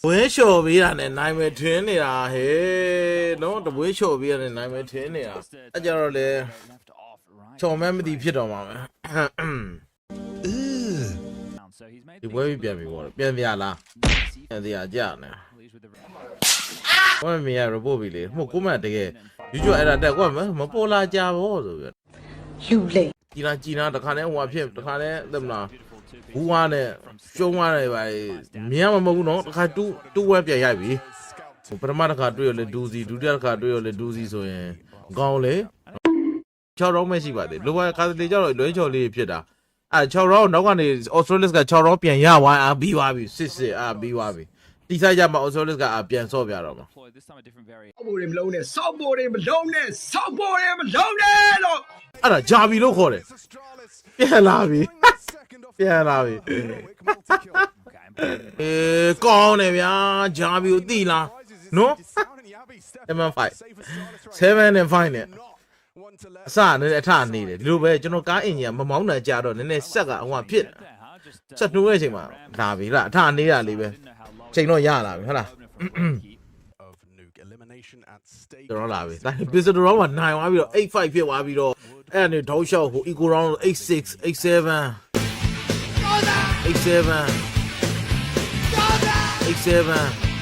ဝင်းလျှော်ပေးတာနဲ့နိုင်မယ်ထင်းနေတာဟဲ့နော်တဝင်းလျှော်ပေးတာနဲ့နိုင်မယ်ထင်းနေတာအဲ့ကြတော့လေချော်မဲမသိဖြစ်တော့မှာပဲဒီဝဲပြီးပြန်ပြီပေါ့ပြန်ပြလားပြန်စရာကြာနေဘာမှမရ report ပြီလေဟိုကိုမတကယ်ယူကျွအဲ့ဒါတက်ကွာမပေါ်လာကြဘောဆိုပြီးလူလေ ကြီးနာတခါနဲ့ဟိုအဖြစ်တခါနဲ့သိမလားဘူးဝါနဲ့ကျုံးသွားတယ်ပါမြင်ရမှာမဟုတ်ဘူးနော်တခါတူဝဲပြန်ရိုက်ပြီပထမတစ်ခါတွေ့ရလေဒူစီဒုတိယတစ်ခါတွေ့ရလေဒူစီဆိုရင်ကောင်းလေ6 round မရှိပါသေးလိုပါကားတေကြောက်လွဲချော်လေးဖြစ်တာ6 round နောက်ကနေ Australis က6 round ပြန်ရသွားပြီးသွားပြီစစ်ပြီးသွားပြီတီဆိုင်ကြမှာ Australis ကပြန်ဆော့ပြတော့မှာဆောက်ပေါ်တွေမလုံးနဲ့ဆောက်ပေါ်တွေမလုံးနဲ့ဆောက်ပေါ်တွေမလုံးနဲ့လို့အဲ့ဒါဂျာဘီလို့ခေါ်တယ်ပြန်လာပြီကောင်းတယ်ဗျာဂျာဘီကိုသိလားနော်7 and 5နဲ့အစနဲ့အထနေတယ်ဒီလိုပဲကျွန်တော်ကားအင်ဂျင်ကမမောင်းနိုင်ကြတော့နည်းနည်းဆက်ကအဟွာဖြစ်ဆက်နှိုးတဲ့အချိန်မှာဒါပြီလားအထနေတာလေးပဲချိန်တော့ရလာပြီဟုတ်လားကျွန်တော်လာပြီဒါပစ္စတိုရောမှာနိုင်သွားပြီးတော့8-5ဖြစ်သွားပြီးတော့အဲ့ဒါနေထောက်လျှောက်ဟို eco round 8-6 8-7